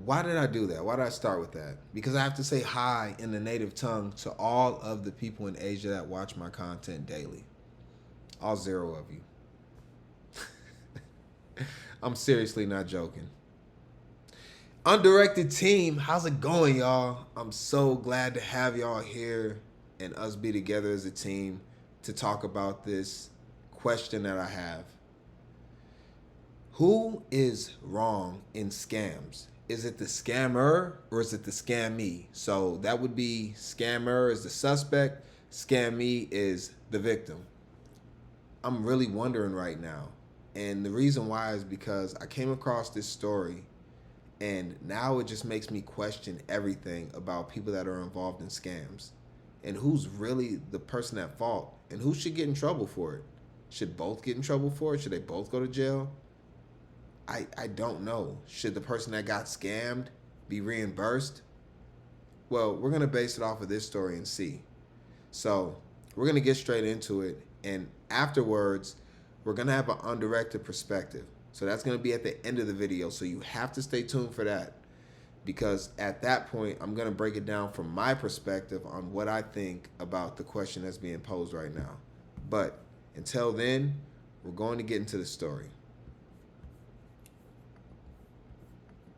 Why did I do that? Why did I start with that? Because I have to say hi in the native tongue to all of the people in Asia that watch my content daily. All 0 of you. I'm seriously not joking. Undirected team, how's it going, y'all? I'm so glad to have y'all here and us be together as a team to talk about this question that I have. Who is wrong in scams? Is it the scammer or is it the scamee? So that would be scammer is the suspect, scamee is the victim. I'm really wondering right now. And the reason why is because I came across this story and now it just makes me question everything about people that are involved in scams and who's really the person at fault and who should get in trouble for it. Should both get in trouble for it? Should they both go to jail? I don't know. Should the person that got scammed be reimbursed? Well, we're going to base it off of this story and see. So we're going to get straight into it. And afterwards, we're going to have an undirected perspective. So that's going to be at the end of the video. So you have to stay tuned for that. Because at that point, I'm going to break it down from my perspective on what I think about the question that's being posed right now. But until then, we're going to get into the story.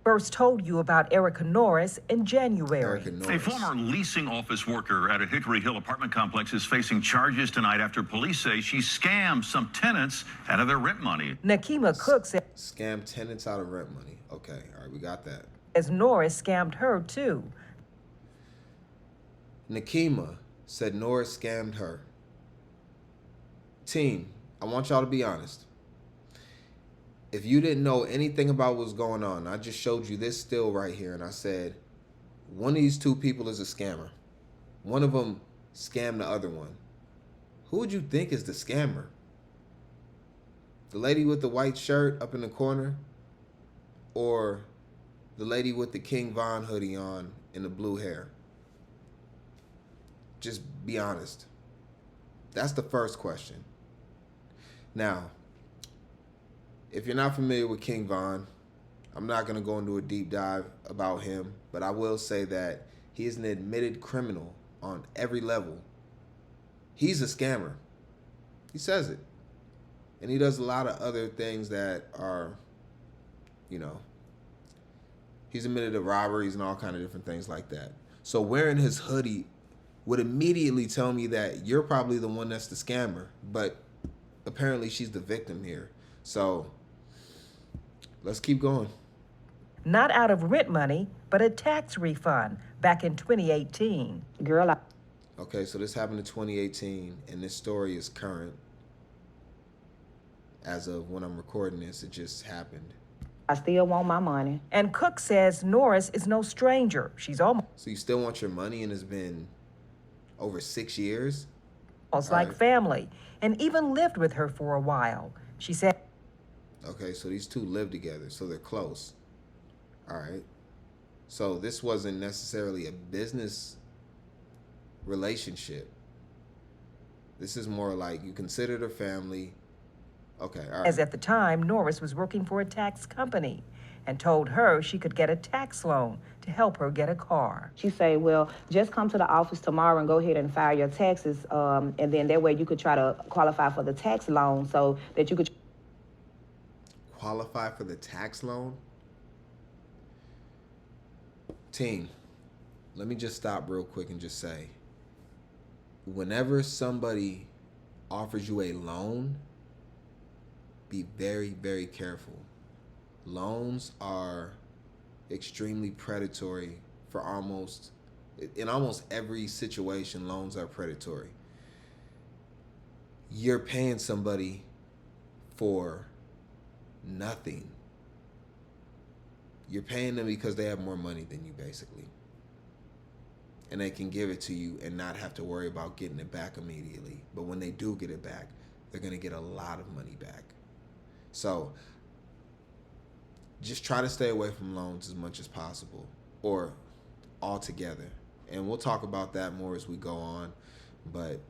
First told you about Erica Norris in January. A former leasing office worker at a Hickory Hill apartment complex is facing charges tonight after police say she scammed some tenants out of their rent money. Nakima Cook says Scam tenants out of rent money. Okay, all right, we got that. As Norris scammed her too. Nakima said Norris scammed her. Team, I want y'all to be honest. If you didn't know anything about what's going on, I just showed you this still right here, and I said, one of these two people is a scammer. One of them scammed the other one. Who would you think is the scammer? The lady with the white shirt up in the corner? Or the lady with the King Von hoodie on and the blue hair? Just be honest. That's the first question. Now, if you're not familiar with King Von, I'm not going to go into a deep dive about him, but I will say that he is an admitted criminal on every level. He's a scammer. He says it. And he does a lot of other things that are, he's admitted to robberies and all kind of different things like that. So wearing his hoodie would immediately tell me that you're probably the one that's the scammer, but apparently she's the victim here. So let's keep going. Not out of rent money, but a tax refund back in 2018. Okay, so this happened in 2018, and this story is current. As of when I'm recording this, it just happened. I still want my money. And Cook says Norris is no stranger. She's almost So you still want your money, and it's been over 6 years? like family, and even lived with her for a while. She said, okay, so these two live together, so they're close. All right. So this wasn't necessarily a business relationship. This is more like you considered her family. Okay, all right. As at the time, Norris was working for a tax company and told her she could get a tax loan to help her get a car. She said, well, just come to the office tomorrow and go ahead and file your taxes, and then that way you could try to qualify for the tax loan so that you could qualify for the tax loan? Team, let me just stop real quick and just say, whenever somebody offers you a loan, be very, very careful. Loans are extremely predatory in almost every situation. Loans are predatory. You're paying somebody for nothing. You're paying them because they have more money than you, basically. And they can give it to you and not have to worry about getting it back immediately. But when they do get it back, they're going to get a lot of money back. So just try to stay away from loans as much as possible, or altogether. And we'll talk about that more as we go on. But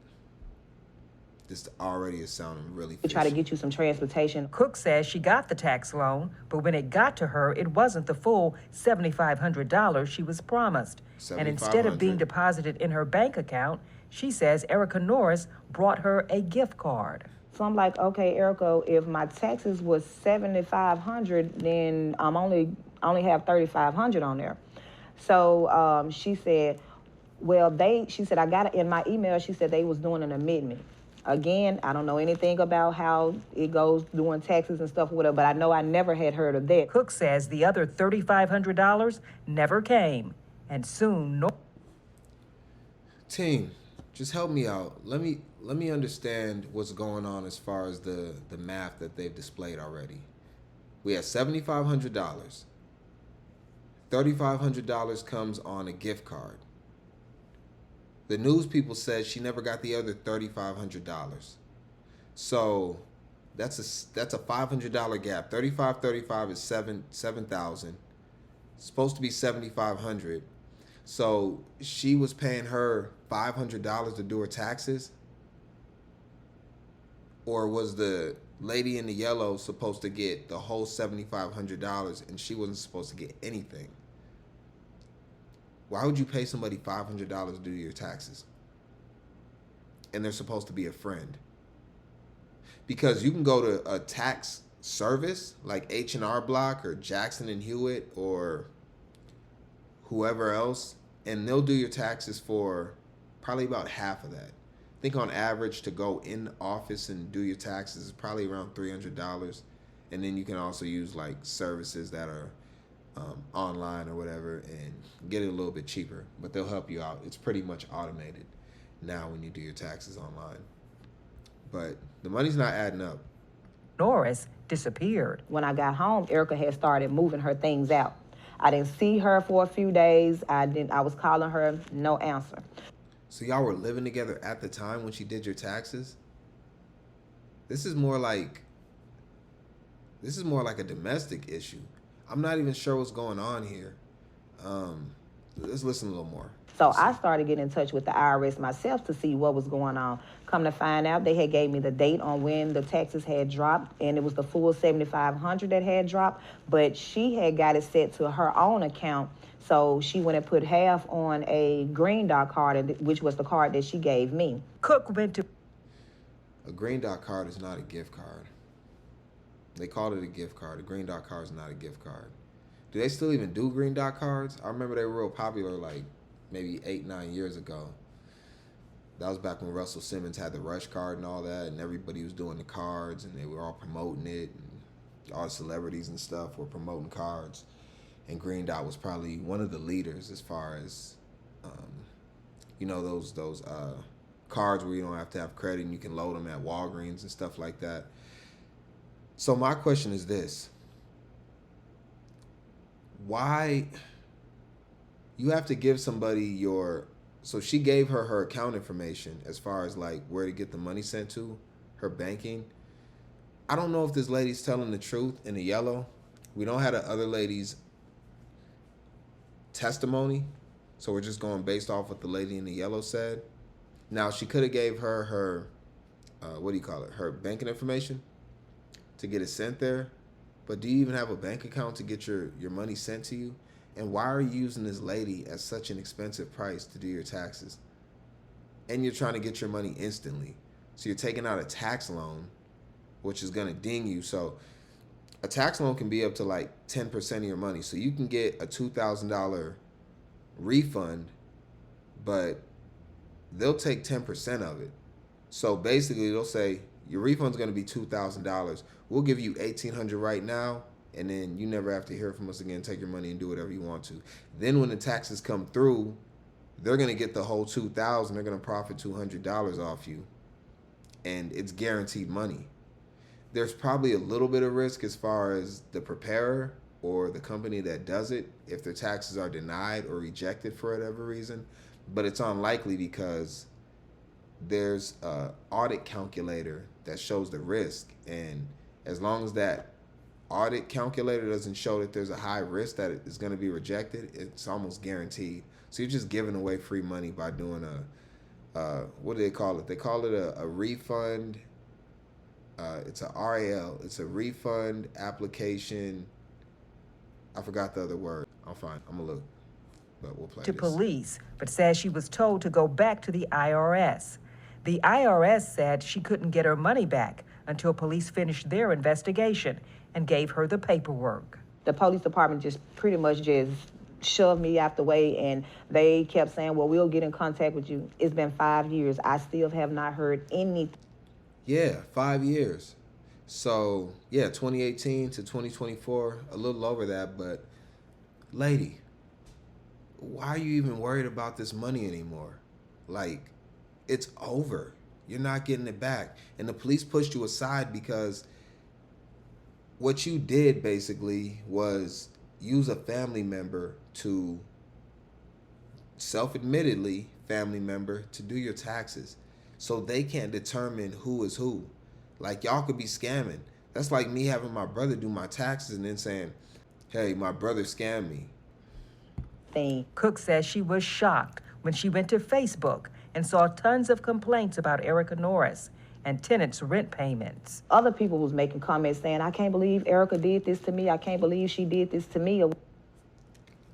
This already is sounding really to try to fishy. get you some transportation. Cook says she got the tax loan, but when it got to her, it wasn't the full $7,500 she was promised. And instead of being $7,500. deposited in her bank account, she says Erica Norris brought her a gift card. So I'm like, okay, Erica, if my taxes was $7,500, then I'm only have $3,500 on there. So she said, well, she said, I got it in my email. She said they was doing an amendment. Again, I don't know anything about how it goes doing taxes and stuff, whatever, but I know I never had heard of that. Cook says the other $3,500 never came, and soon Team, just help me out. Let me understand what's going on as far as the math that they've displayed already. We had $7,500. $3,500 comes on a gift card. The news people said she never got the other $3,500. So that's a $500 gap. 35 is 7,000. Supposed to be 7,500. So she was paying her $500 to do her taxes? Or was the lady in the yellow supposed to get the whole $7,500 and she wasn't supposed to get anything? Why would you pay somebody $500 to do your taxes? And they're supposed to be a friend. Because you can go to a tax service like H&R Block or Jackson and Hewitt or whoever else, and they'll do your taxes for probably about half of that. I think on average to go in office and do your taxes is probably around $300. And then you can also use like services that are online or whatever and get it a little bit cheaper, but they'll help you out. It's pretty much automated now when you do your taxes online. But the money's not adding up. Norris disappeared. When I got home, Erica had started moving her things out. I didn't see her for a few days. I was calling her, no answer. So y'all were living together at the time when she did your taxes? This is more like a domestic issue. I'm not even sure what's going on here. Let's listen a little more. So I started getting in touch with the IRS myself to see what was going on. Come to find out, they had gave me the date on when the taxes had dropped, and it was the full $7,500 that had dropped, but she had got it set to her own account. So she went and put half on a Green Dot card, which was the card that she gave me. Cook went to A Green Dot card is not a gift card. They called it a gift card. A Green Dot card is not a gift card. Do they still even do Green Dot cards? I remember they were real popular like maybe 8-9 years ago. That was back when Russell Simmons had the Rush card and all that, and everybody was doing the cards, and they were all promoting it, and all the celebrities and stuff were promoting cards. And Green Dot was probably one of the leaders as far as, those cards where you don't have to have credit and you can load them at Walgreens and stuff like that. So my question is this. Why you have to give somebody so she gave her account information as far as like where to get the money sent to, her banking. I don't know if this lady's telling the truth in the yellow. We don't have the other lady's testimony, so we're just going based off what the lady in the yellow said. Now, she could have gave her her banking information to get it sent there, but do you even have a bank account to get your money sent to you? And why are you using this lady at such an expensive price to do your taxes? And you're trying to get your money instantly. So you're taking out a tax loan, which is going to ding you. So a tax loan can be up to like 10% of your money. So you can get a $2,000 refund, but they'll take 10% of it. So basically they'll say your refund's going to be $2,000. We'll give you $1,800 right now, and then you never have to hear from us again. Take your money and do whatever you want to. Then when the taxes come through, they're going to get the whole $2,000. They're going to profit $200 off you, and it's guaranteed money. There's probably a little bit of risk as far as the preparer or the company that does it if their taxes are denied or rejected for whatever reason, but it's unlikely because there's an audit calculator that shows the risk, and as long as that audit calculator doesn't show that there's a high risk that it is going to be rejected, it's almost guaranteed. So you're just giving away free money by doing What do they call it? They call it a refund. It's a RAL. It's a refund application. I forgot the other word. I'm fine. I'm gonna look, but we'll play to this. police, but says she was told to go back to the IRS. The IRS said she couldn't get her money back until police finished their investigation and gave her the paperwork. The police department just pretty much just shoved me out the way, and they kept saying, well, we'll get in contact with you. It's been 5 years. I still have not heard anything. Yeah, 5 years. So, yeah, 2018 to 2024, a little over that, but lady, why are you even worried about this money anymore? Like, it's over. You're not getting it back. And the police pushed you aside because what you did basically was use a family member to, self-admittedly, family member to do your taxes. So they can't determine who is who. Like, y'all could be scamming. That's like me having my brother do my taxes and then saying, hey, my brother scammed me. Cook says she was shocked when she went to Facebook and saw tons of complaints about Erica Norris and tenants' rent payments. Other people was making comments saying, I can't believe Erica did this to me. I can't believe she did this to me.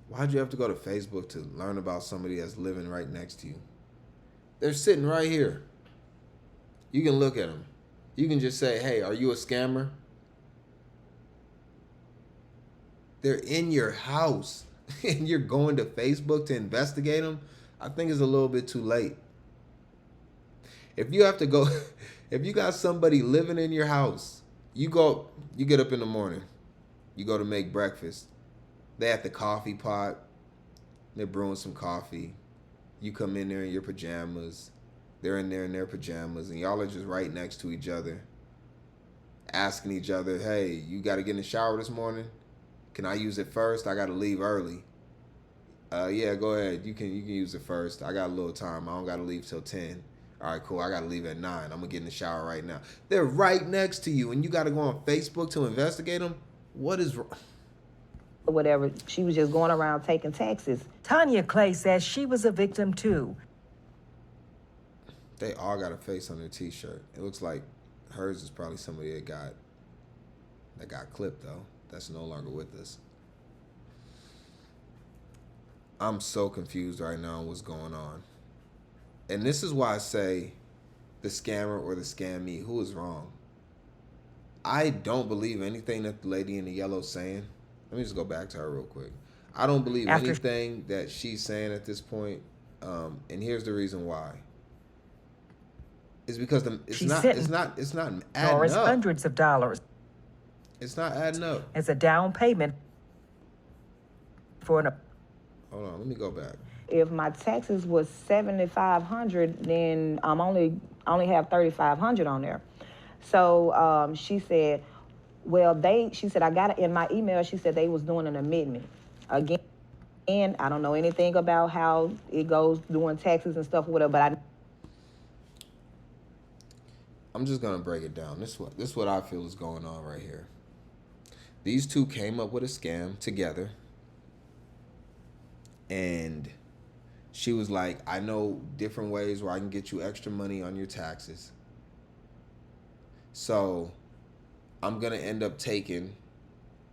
Why'd you have to go to Facebook to learn about somebody that's living right next to you? They're sitting right here. You can look at them. You can just say, hey, are you a scammer? They're in your house and you're going to Facebook to investigate them. I think it's a little bit too late. If you have to go, if you got somebody living in your house, you get up in the morning, you go to make breakfast. They at the coffee pot, they're brewing some coffee. You come in there in your pajamas. They're in there in their pajamas, and y'all are just right next to each other, asking each other, hey, you got to get in the shower this morning? Can I use it first? I got to leave early. Yeah, go ahead. You can use it first. I got a little time. I don't got to leave till 10. All right, cool. I got to leave at 9. I'm going to get in the shower right now. They're right next to you, and you got to go on Facebook to investigate them? What is wrong? Whatever. She was just going around taking taxes. Tanya Clay says she was a victim too. They all got a face on their t-shirt. It looks like hers is probably somebody that got clipped, though. That's no longer with us. I'm so confused right now on what's going on. And this is why I say the scammer or the scammee, who is wrong? I don't believe anything that the lady in the yellow is saying. Let me just go back to her real quick. I don't believe anything that she's saying at this point. And here's the reason why. It's because it's not adding Norris up. Hundreds of dollars. It's not adding up. As a down payment for an. Hold on, let me go back. If my taxes was $7,500, then I'm only have $3,500 on there. So she said, well, she said I got it in my email. She said they was doing an amendment again. And I don't know anything about how it goes doing taxes and stuff, whatever. But I'm just gonna break it down. This is what I feel is going on right here. These two came up with a scam together, and she was like, I know different ways where I can get you extra money on your taxes. So I'm gonna end up taking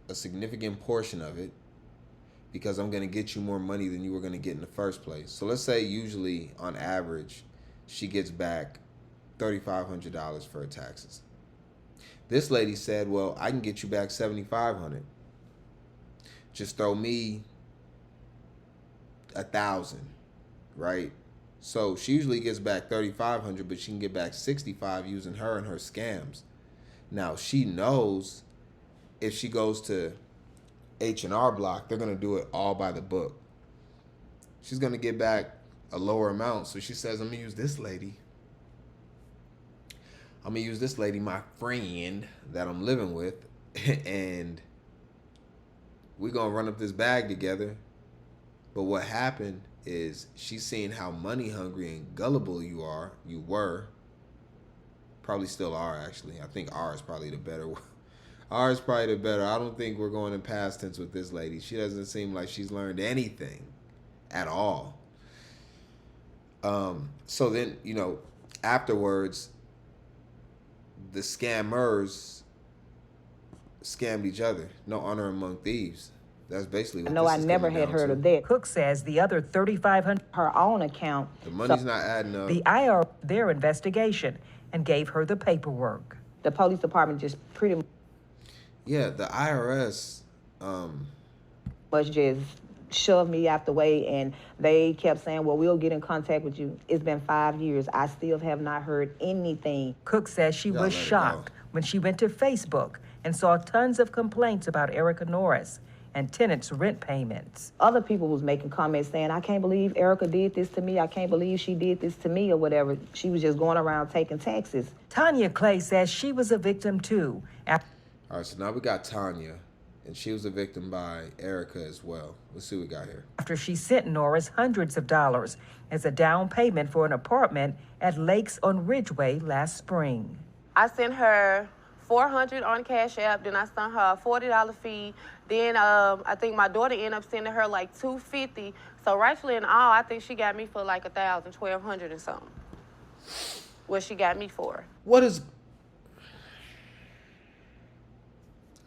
a significant portion of it because I'm gonna get you more money than you were gonna get in the first place. So let's say usually on average, she gets back $3,500 for her taxes. This lady said, well, I can get you back $7,500. Just throw me $1,000, right? So she usually gets back $3,500, but she can get back $65 using her and her scams. Now she knows if she goes to H&R Block, they're gonna do it all by the book. She's gonna get back a lower amount, so she says, I'm gonna use this lady. I'm gonna use this lady, my friend that I'm living with, and we're gonna run up this bag together. But what happened is she's seeing how money hungry and gullible you were. Probably still are, actually. I think R is probably the better one. R is probably the better. I don't think we're going in past tense with this lady. She doesn't seem like she's learned anything at all. So then, afterwards, the scammers scammed each other. No honor among thieves. That's basically what No, this I is never coming had down heard to. of that. Cook says the other 3,500 Her own account. The money's not adding up. the IR their investigation and gave her the paperwork. The police department just pretty Yeah, the IRS. much just shoved me out the way, and they kept saying, well, we'll get in contact with you. It's been 5 years. I still have not heard anything. Cook says she Y'all was let it shocked go. when she went to Facebook and saw tons of complaints about Erica Norris and tenants' rent payments. Other people was making comments saying, I can't believe Erica did this to me. I can't believe she did this to me, or whatever. She was just going around taking taxes. Tanya Clay says she was a victim too. All right, so now we got Tanya, and she was a victim by Erica as well. Let's see what we got here. After she sent Norris hundreds of dollars as a down payment for an apartment at Lakes on Ridgeway last spring. I sent her $400 on Cash App, then I sent her a $40 fee. Then I think my daughter ended up sending her like $250. So rightfully in all, I think she got me for like $1,000, $1,200 and something. What she got me for. What is...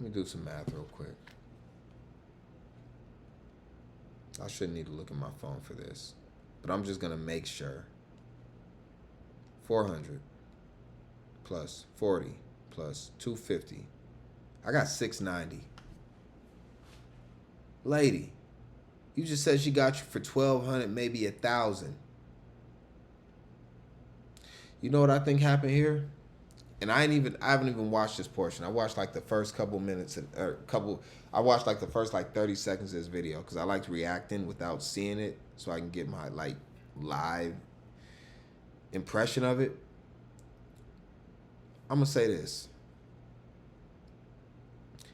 Let me do some math real quick. I shouldn't need to look at my phone for this, but I'm just gonna make sure. 400 plus 40 plus 250. I got 690. Lady, you just said she got you for 1,200, maybe 1,000. You know what I think happened here? And I haven't even watched this portion. I watched like the first couple minutes I watched like the first like 30 seconds of this video because I liked reacting without seeing it so I can get my like live impression of it. I'm gonna say this.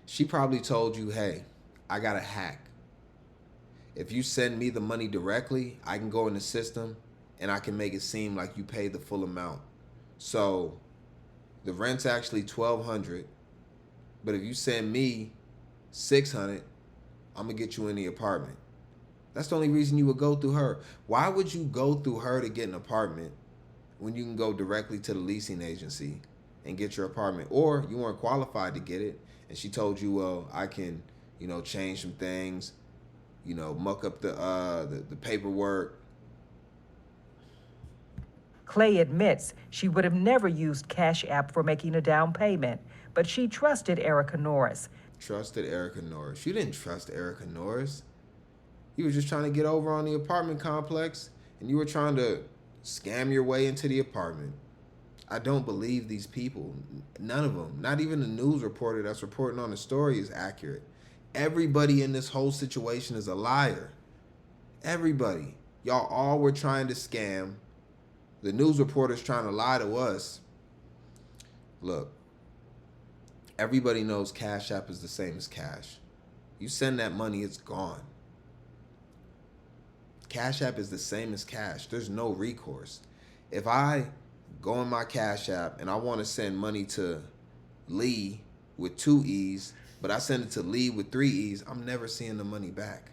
She probably told you, hey, I got a hack. If you send me the money directly, I can go in the system and I can make it seem like you paid the full amount. So the rent's actually $1,200, but if you send me $600, I'm gonna get you in the apartment. That's the only reason you would go through her. Why would you go through her to get an apartment when you can go directly to the leasing agency and get your apartment? Or you weren't qualified to get it, and she told you, well, I can, change some things, muck up the paperwork. Clay admits she would have never used Cash App for making a down payment, but she trusted Erica Norris. Trusted Erica Norris. You didn't trust Erica Norris. You were just trying to get over on the apartment complex, and you were trying to scam your way into the apartment. I don't believe these people. None of them. Not even the news reporter that's reporting on the story is accurate. Everybody in this whole situation is a liar. Everybody. Y'all all were trying to scam. The news reporter's trying to lie to us. Look, everybody knows Cash App is the same as cash. You send that money, it's gone. Cash App is the same as cash. There's no recourse. If I go in my Cash App and I want to send money to Lee with 2 E's, but I send it to Lee with 3 E's, I'm never seeing the money back.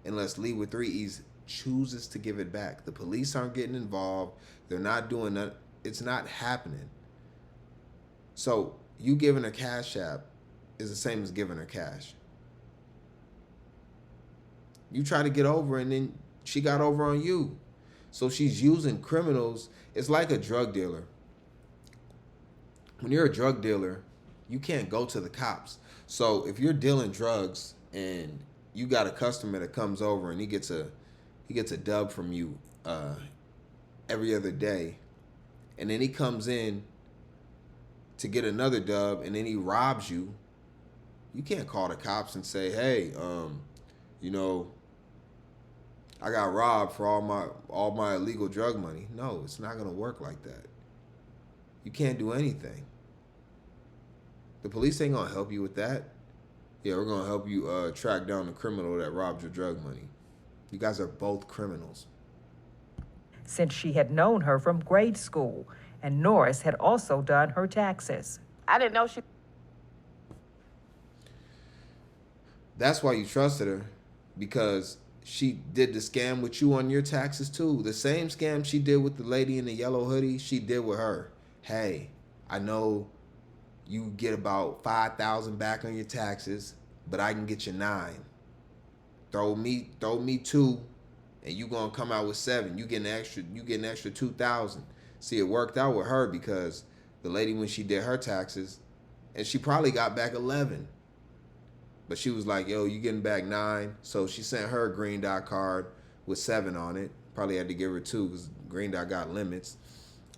Unless Lee with 3 E's chooses to give it back. The police aren't getting involved. They're not doing that. It's not happening. So you giving her Cash App is the same as giving her cash. You try to get over and then she got over on you. So she's using criminals. It's like a drug dealer. When you're a drug dealer, you can't go to the cops. So if you're dealing drugs and you got a customer that comes over and he gets a dub from you every other day, and then he comes in to get another dub and then he robs you, you can't call the cops and say, hey, I got robbed for all my illegal drug money. No, it's not gonna work like that. You can't do anything. The police ain't gonna help you with that. Yeah, we're gonna help you track down the criminal that robbed your drug money. You guys are both criminals. Since she had known her from grade school, and Norris had also done her taxes. I didn't know she... That's why you trusted her, because she did the scam with you on your taxes too. The same scam she did with the lady in the yellow hoodie, she did with her. Hey, I know you get about 5,000 back on your taxes, but I can get you 9. Throw me 2, and you gonna come out with 7. You get an extra 2,000. See, it worked out with her because the lady, when she did her taxes, and she probably got back 11. But she was like, yo, you getting back 9. So she sent her a green dot card with 7 on it. Probably had to give her 2 because green dot got limits.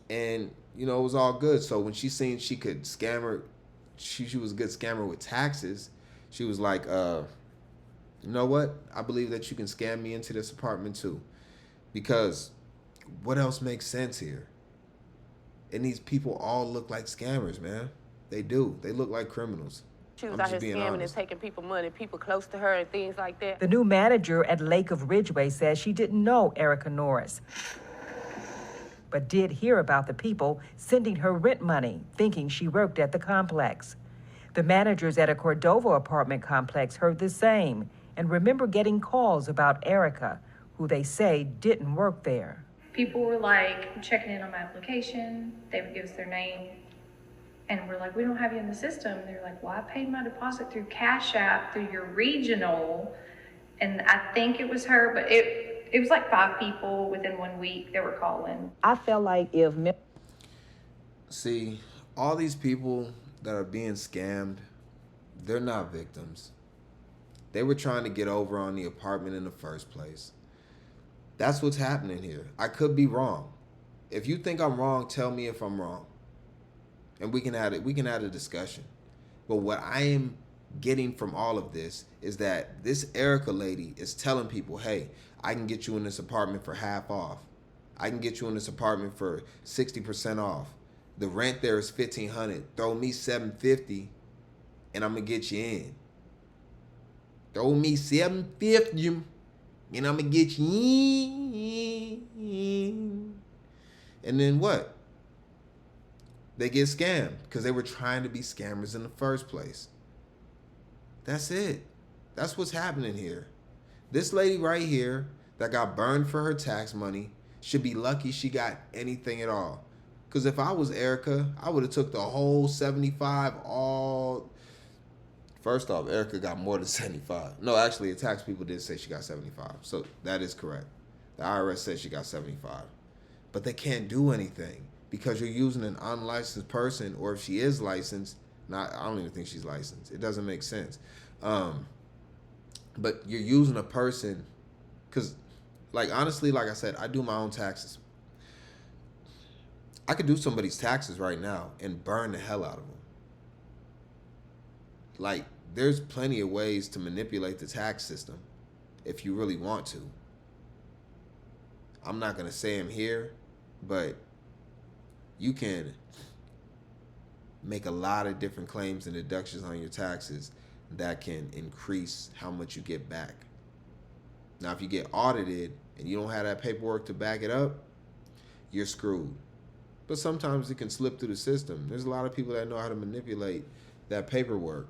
And, you know, it was all good. So when she seen she could scam her, she was a good scammer with taxes, she was like, you know what? I believe that you can scam me into this apartment too. Because what else makes sense here? And these people all look like scammers, man. They do. They look like criminals. She was I'm out just here being scamming honest. and taking people money, people close to her and things like that. The new manager at Lake of Ridgeway says she didn't know Erica Norris, but did hear about the people sending her rent money, thinking she worked at the complex. The managers at a Cordova apartment complex heard the same and remember getting calls about Erica, who they say didn't work there. People were like checking in on my application. They would give us their name. And we're like, we don't have you in the system. They're like, well, I paid my deposit through Cash App, through your regional. And I think it was her, but it was like 5 people within 1 week that were calling. I felt like if See, all these people that are being scammed, they're not victims. They were trying to get over on the apartment in the first place. That's what's happening here. I could be wrong. If you think I'm wrong, tell me if I'm wrong. And we can have a discussion. But what I am getting from all of this is that this Erica lady is telling people, hey, I can get you in this apartment for half off. I can get you in this apartment for 60% off. The rent there is $1,500. Throw me $750 and I'm gonna get you in. Throw me $750 and I'm gonna get you in. And then what? They get scammed because they were trying to be scammers in the first place. That's it. That's what's happening here. This lady right here that got burned for her tax money should be lucky she got anything at all. Because if I was Erica, I would have took the whole 75 all. First off, Erica got more than 75. No, actually, the tax people did say she got 75. So that is correct. The IRS said she got 75. But they can't do anything because you're using an unlicensed person, or if she is licensed, I don't even think she's licensed. It doesn't make sense. But you're using a person because, like, honestly, like I said, I do my own taxes. I could do somebody's taxes right now and burn the hell out of them. Like, there's plenty of ways to manipulate the tax system if you really want to. I'm not going to say them here, but you can make a lot of different claims and deductions on your taxes that can increase how much you get back. Now, if you get audited and you don't have that paperwork to back it up, you're screwed. But sometimes it can slip through the system. There's a lot of people that know how to manipulate that paperwork.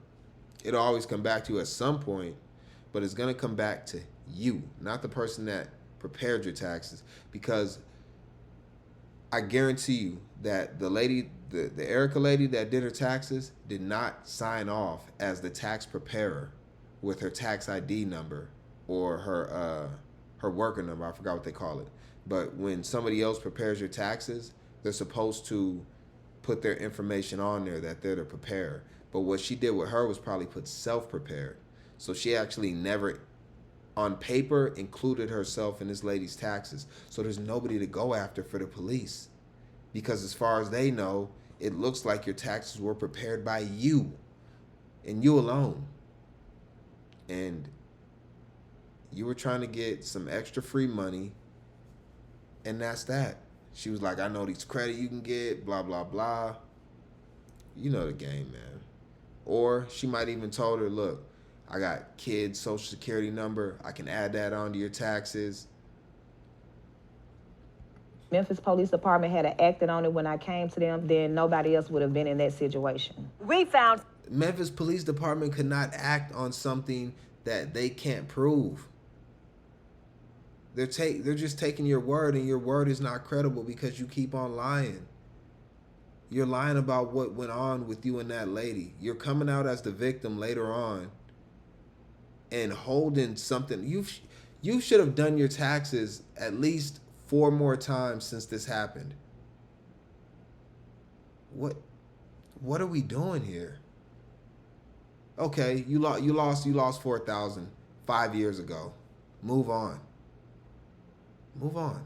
It'll always come back to you at some point, but it's going to come back to you, not the person that prepared your taxes. Because I guarantee you that the lady, the Erica lady that did her taxes did not sign off as the tax preparer with her tax ID number or her worker number. I forgot what they call it. But when somebody else prepares your taxes, they're supposed to put their information on there that they're the preparer. But what she did with her was probably put self-prepared. So she actually never, on paper, included herself in this lady's taxes. So there's nobody to go after for the police. Because as far as they know, it looks like your taxes were prepared by you and you alone. And you were trying to get some extra free money, and that's that. She was like, I know these credit you can get, blah, blah, blah. You know the game, man. Or she might even told her, look, I got kids' social security number. I can add that onto your taxes. Memphis Police Department had acted on it when I came to them, then nobody else would have been in that situation. We found Memphis Police Department could not act on something that they can't prove. They're just taking your word, and your word is not credible because you keep on lying. You're lying about what went on with you and that lady. You're coming out as the victim later on and holding something. You should have done your taxes at least 4 more times since this happened. What are we doing here? Okay, you lost 4,000 5 years ago. Move on. Move on.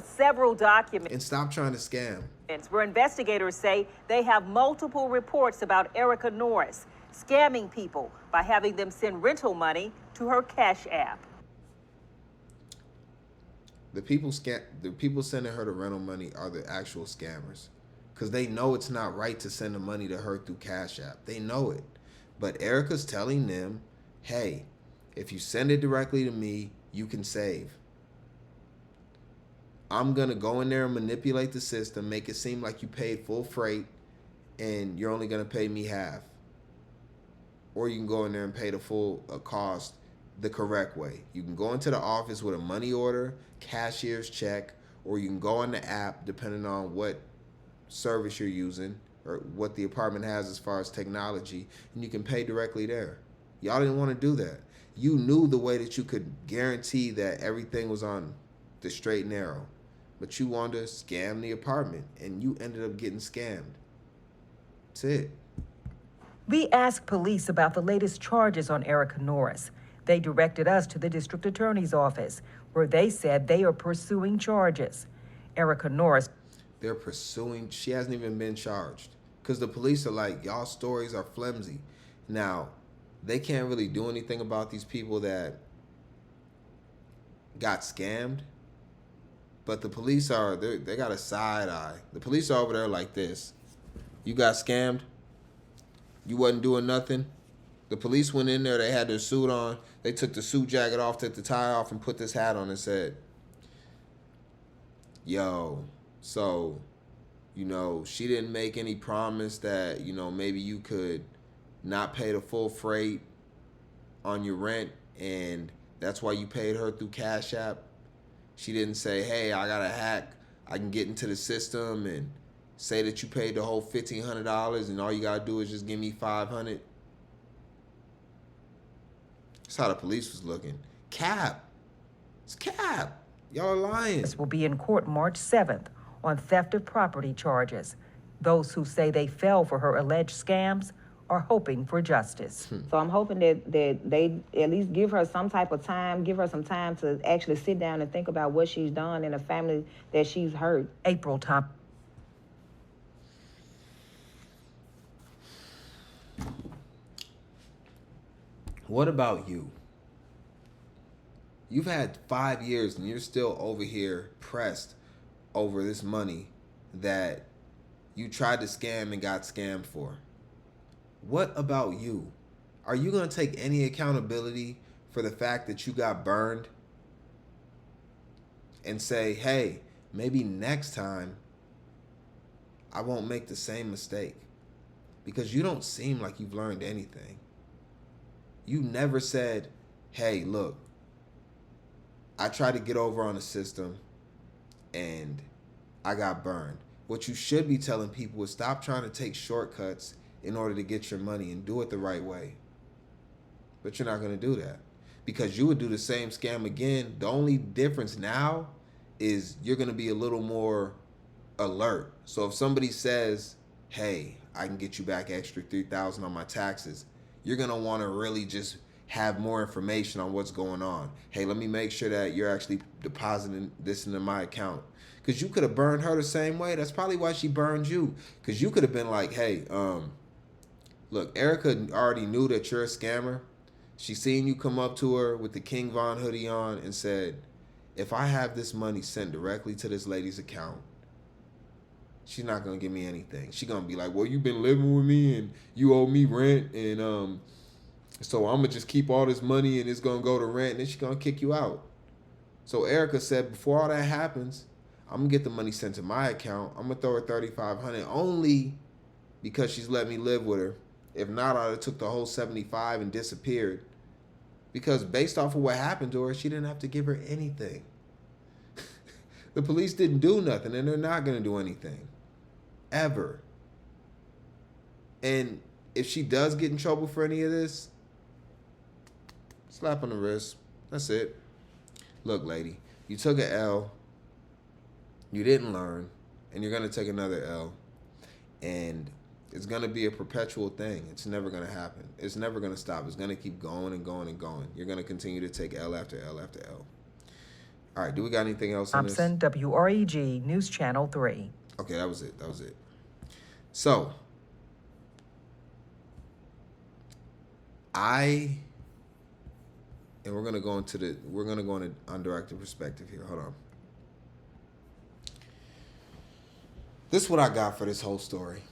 Several documents And stop trying to scam. where investigators say they have multiple reports about Erica Norris scamming people by having them send rental money to her Cash App. The people sending her the rental money are the actual scammers, because they know it's not right to send the money to her through Cash App. They know it. But Erica's telling them, hey, if you send it directly to me, you can save. I'm going to go in there and manipulate the system, make it seem like you paid full freight, and you're only going to pay me half. Or you can go in there and pay the full cost the correct way. You can go into the office with a money order, cashier's check, or you can go on the app, depending on what service you're using or what the apartment has as far as technology, and you can pay directly there. Y'all didn't want to do that. You knew the way that you could guarantee that everything was on the straight and narrow, but you wanted to scam the apartment, and you ended up getting scammed. That's it. We asked police about the latest charges on Erica Norris. They directed us to the district attorney's office, where they said they are pursuing charges. Erica Norris. They're pursuing, she hasn't even been charged. Because the police are like, y'all stories are flimsy. Now, they can't really do anything about these people that got scammed. But the police are, they got a side eye. The police are over there like this. You got scammed? You wasn't doing nothing? The police went in there, they had their suit on. They took the suit jacket off, took the tie off, and put this hat on and said, yo, so, she didn't make any promise that, maybe you could not pay the full freight on your rent, and that's why you paid her through Cash App. She didn't say, hey, I got a hack. I can get into the system and say that you paid the whole $1,500 and all you got to do is just give me $500. That's how the police was looking. Cap. It's cap. Y'all are lying. Will be in court March 7th on theft of property charges. Those who say they fell for her alleged scams are hoping for justice. So I'm hoping that they at least give her some type of time, give her some time to actually sit down and think about what she's done and the family that she's hurt. April Tom. What about you? You've had 5 years and you're still over here pressed over this money that you tried to scam and got scammed for. What about you? Are you going to take any accountability for the fact that you got burned and say, hey, maybe next time I won't make the same mistake? Because you don't seem like you've learned anything. You never said, hey, look, I tried to get over on the system and I got burned. What you should be telling people is stop trying to take shortcuts in order to get your money and do it the right way. But you're not going to do that because you would do the same scam again. The only difference now is you're going to be a little more alert. So if somebody says, hey, I can get you back extra $3,000 on my taxes, you're going to want to really just have more information on what's going on. Hey, let me make sure that you're actually depositing this into my account. Because you could have burned her the same way. That's probably why she burned you. Because you could have been like, hey, look, Erica already knew that you're a scammer. She seen you come up to her with the King Von hoodie on and said, if I have this money sent directly to this lady's account, she's not going to give me anything. She's going to be like, well, you've been living with me and you owe me rent. And so I'm going to just keep all this money and it's going to go to rent. And then she's going to kick you out. So Erica said, before all that happens, I'm going to get the money sent to my account. I'm going to throw her $3,500 only because she's let me live with her. If not, I'd have took the whole $75 and disappeared. Because based off of what happened to her, she didn't have to give her anything. The police didn't do nothing, and they're not going to do anything. Ever. And if she does get in trouble for any of this, slap on the wrist. That's it. Look, lady, you took an L. You didn't learn, and you're going to take another L. And it's going to be a perpetual thing. It's never going to happen. It's never going to stop. It's going to keep going and going and going. You're going to continue to take L after L after L. All right, do we got anything else on this? Thompson, WREG News Channel 3. Okay, that was it. That was it. So, and we're gonna go into undirected perspective here. Hold on. This is what I got for this whole story.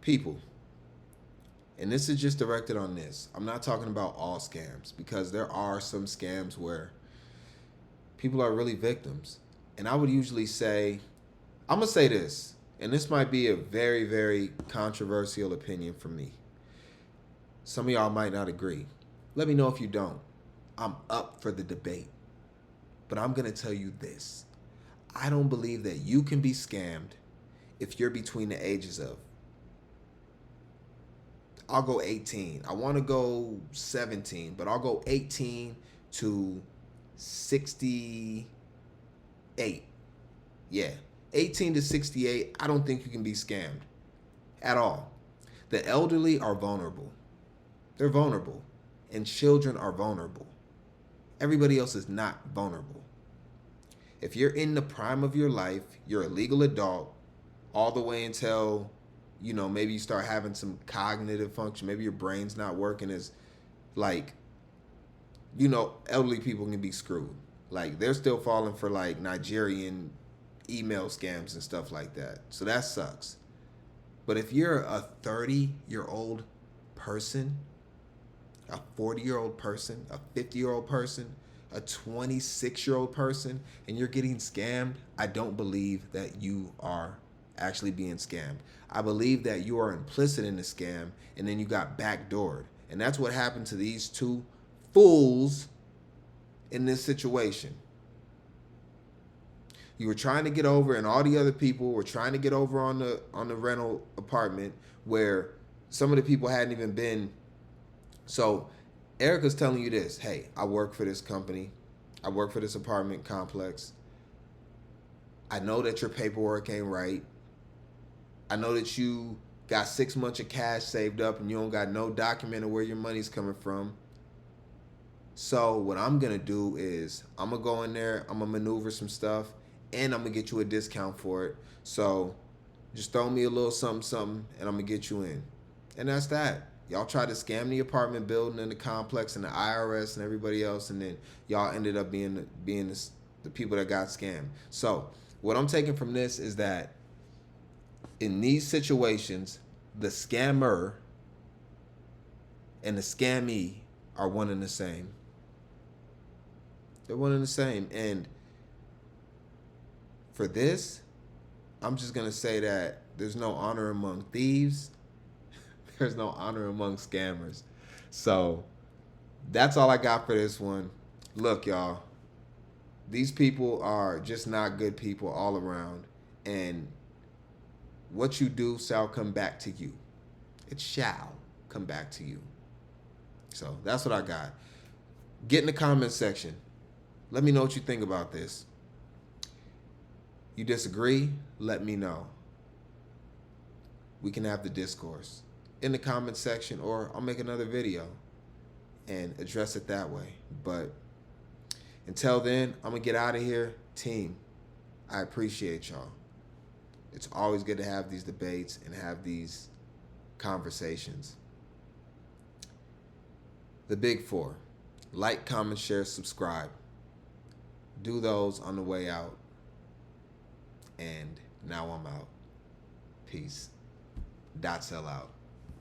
People, and this is just directed on this. I'm not talking about all scams, because there are some scams where people are really victims. And I would usually say, I'm gonna say this, and this might be a very, very controversial opinion from me. Some of y'all might not agree. Let me know if you don't. I'm up for the debate. But I'm going to tell you this. I don't believe that you can be scammed if you're between the ages of, I'll go 18. I want to go 17, but I'll go 18 to 68. Yeah, 18 to 68, I don't think you can be scammed at all. The elderly are vulnerable. They're vulnerable. And children are vulnerable. Everybody else is not vulnerable. If you're in the prime of your life, you're a legal adult, all the way until, maybe you start having some cognitive function. Maybe your brain's not working as, elderly people can be screwed. Like, they're still falling for, Nigerian email scams and stuff like that. So that sucks. But if you're a 30-year-old person, a 40-year-old person, a 50-year-old person, a 26-year-old person, and you're getting scammed, I don't believe that you are actually being scammed. I believe that you are implicit in the scam, and then you got backdoored. And that's what happened to these two fools in this situation. You were trying to get over, and all the other people were trying to get over on the rental apartment, where some of the people hadn't even been. So Erica's telling you this: hey, I work for this company. I work for this apartment complex. I know that your paperwork ain't right. I know that you got 6 months of cash saved up and you don't got no document of where your money's coming from. So what I'm going to do is I'm going to go in there, I'm going to maneuver some stuff, and I'm going to get you a discount for it. So just throw me a little something, and I'm going to get you in. And that's that. Y'all tried to scam the apartment building and the complex and the IRS and everybody else, and then y'all ended up being the people that got scammed. So what I'm taking from this is that in these situations, the scammer and the scammy are one and the same. They're one and the same. And for this, I'm just going to say that there's no honor among thieves. There's no honor among scammers. So that's all I got for this one. Look, y'all, these people are just not good people all around. And what you do shall come back to you. It shall come back to you. So that's what I got. Get in the comment section. Let me know what you think about this. You disagree? Let me know. We can have the discourse in the comment section, or I'll make another video and address it that way. But until then, I'm going to get out of here. Team, I appreciate y'all. It's always good to have these debates and have these conversations. The big four: like, comment, share, subscribe. Do those on the way out. And now I'm out. Peace. Sell out.